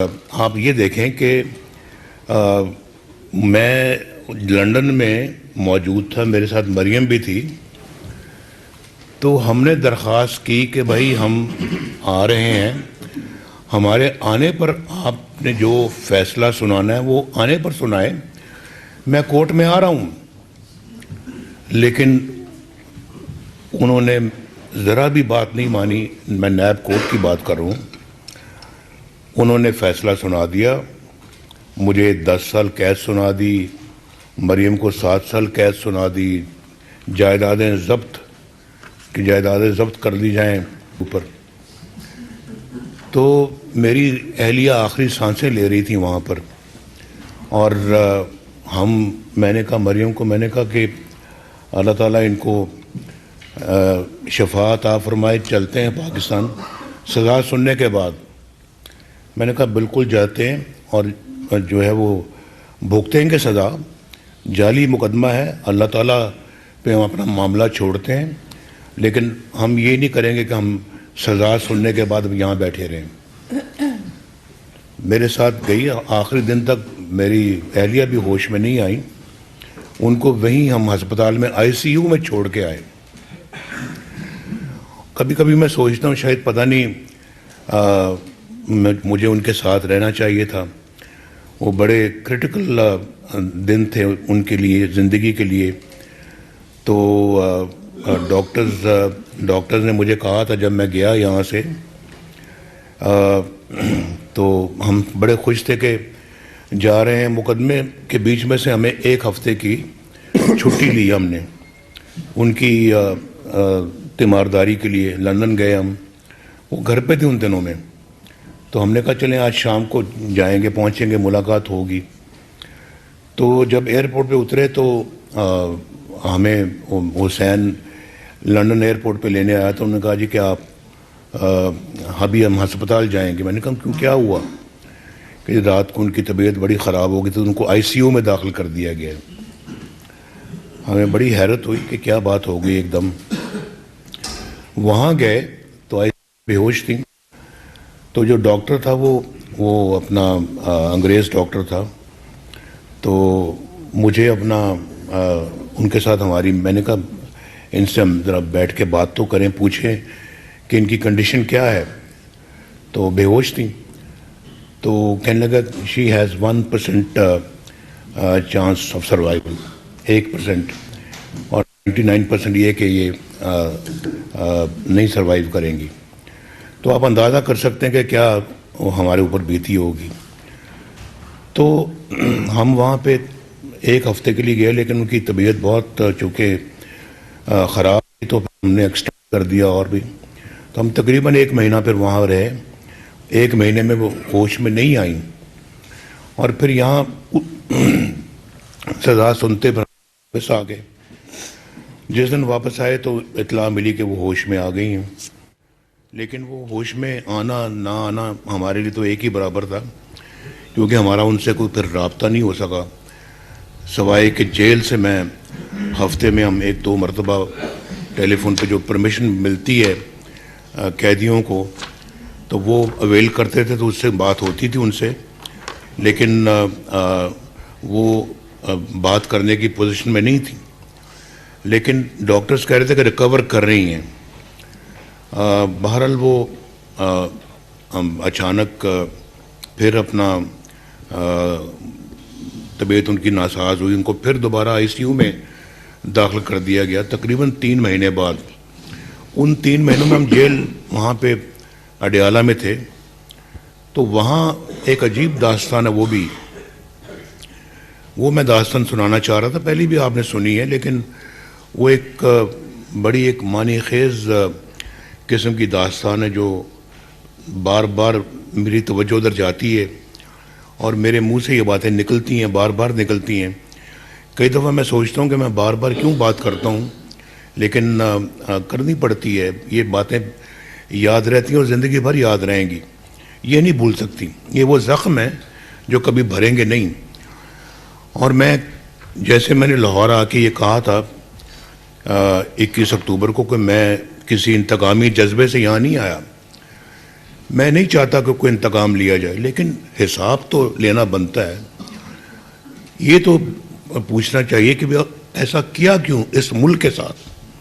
आप ये देखें कि मैं लंदन में मौजूद था, मेरे साथ मरियम भी थी। तो हमने दरख्वास्त की कि भाई हम आ रहे हैं, हमारे आने पर आपने जो फ़ैसला सुनाना है वो आने पर सुनाए, मैं कोर्ट में आ रहा हूँ। लेकिन उन्होंने ज़रा भी बात नहीं मानी। मैं नायब कोर्ट की बात कर रहा हूँ। उन्होंने फ़ैसला सुना दिया, मुझे 10 साल कैद सुना दी, मरियम को 7 साल कैद सुना दी, जायदादें ज़ब्त कर ली जाएं ऊपर। तो मेरी अहलिया आखिरी सांसें ले रही थी वहाँ पर। और मैंने कहा मरियम को, मैंने कहा कि अल्लाह ताला इनको शफाअत आ फरमाए, चलते हैं पाकिस्तान सज़ा सुनने के बाद। मैंने कहा बिल्कुल जाते हैं और जो है वो भुगतेंगे सज़ा। जाली मुकदमा है, अल्लाह ताला पे हम अपना मामला छोड़ते हैं, लेकिन हम ये नहीं करेंगे कि हम सज़ा सुनने के बाद यहाँ बैठे रहें। मेरे साथ गई, आखिरी दिन तक मेरी अहलिया भी होश में नहीं आई। उनको वहीं हम अस्पताल में ICU में छोड़ के आए। कभी कभी मैं सोचता हूँ शायद पता नहीं मुझे उनके साथ रहना चाहिए था। वो बड़े क्रिटिकल दिन थे उनके लिए, ज़िंदगी के लिए। तो डॉक्टर्स ने मुझे कहा था जब मैं गया यहाँ से, तो हम बड़े खुश थे कि जा रहे हैं। मुकदमे के बीच में से हमें 1 हफ्ते की छुट्टी ली हमने उनकी तीमारदारी के लिए। लंदन गए हम, वो घर पे थे उन दिनों में। तो हमने कहा चलें आज शाम को जाएंगे, पहुंचेंगे, मुलाकात होगी। तो जब एयरपोर्ट पे उतरे तो हमें हुसैन लंदन एयरपोर्ट पे लेने आया। तो उन्होंने कहा जी कि आप अभी हम अस्पताल जाएंगे। मैंने कहा क्यों, क्या हुआ? कि रात को उनकी तबीयत बड़ी ख़राब हो गई, तो उनको ICU में दाखिल कर दिया गया। हमें बड़ी हैरत हुई कि क्या बात हो गई एकदम। वहाँ गए तो बेहोश थी। तो जो डॉक्टर था वो अपना अंग्रेज़ डॉक्टर था। तो मुझे अपना उनके साथ मैंने कहा इनसे हम ज़रा बैठ के बात तो करें, पूछें कि इनकी कंडीशन क्या है। तो बेहोश थी। तो कहने लगा she has 1% chance of survival, 1%, और 99% ये कि ये नहीं सर्वाइव करेंगी। तो आप अंदाज़ा कर सकते हैं कि क्या वो हमारे ऊपर बीती होगी। तो हम वहाँ पे 1 हफ्ते के लिए गए, लेकिन उनकी तबीयत बहुत चूँकि ख़राब थी तो हमने एक्सटेंड कर दिया और भी। तो हम तकरीबन 1 महीना फिर वहाँ रहे। 1 महीने में वो होश में नहीं आई और फिर यहाँ सज़ा सुनते पर वापस आ गए। जिस दिन वापस आए तो इत्तला मिली कि वो होश में आ गई हैं। लेकिन वो होश में आना ना आना हमारे लिए तो एक ही बराबर था, क्योंकि हमारा उनसे कोई फिर राब्ता नहीं हो सका, सवाए कि जेल से मैं हफ्ते में हम 1-2 मरतबा टेलीफोन पे जो परमिशन मिलती है कैदियों को, तो वो अवेल करते थे, तो उससे बात होती थी उनसे। लेकिन वो बात करने की पोजीशन में नहीं थी। लेकिन डॉक्टर्स कह रहे थे कि रिकवर कर रही हैं। बहरहाल वो अचानक फिर अपना तबीयत उनकी नासाज हुई। उनको फिर दोबारा ICU में दाखिल कर दिया गया तकरीबन 3 महीने बाद। उन 3 महीनों में हम जेल वहाँ पे अडियाला में थे। तो वहाँ एक अजीब दास्तान है, वो मैं दास्तान सुनाना चाह रहा था। पहले भी आपने सुनी है, लेकिन वो एक बड़ी एक मानी खेज़ किस्म की दास्तान है जो बार बार मेरी तवज्जो उधर जाती है और मेरे मुंह से ये बातें निकलती हैं, बार बार निकलती हैं। कई दफ़ा मैं सोचता हूँ कि मैं बार बार क्यों बात करता हूँ, लेकिन करनी पड़ती है। ये बातें याद रहती हैं और ज़िंदगी भर याद रहेंगी, ये नहीं भूल सकती। ये वो ज़ख्म है जो कभी भरेंगे नहीं। और जैसे मैंने लाहौर आके ये कहा था 21 अक्टूबर को कि मैं किसी इंतकामी जज्बे से यहाँ नहीं आया। मैं नहीं चाहता कि कोई इंतकाम लिया जाए, लेकिन हिसाब तो लेना बनता है। ये तो पूछना चाहिए कि ऐसा किया क्यों इस मुल्क के साथ।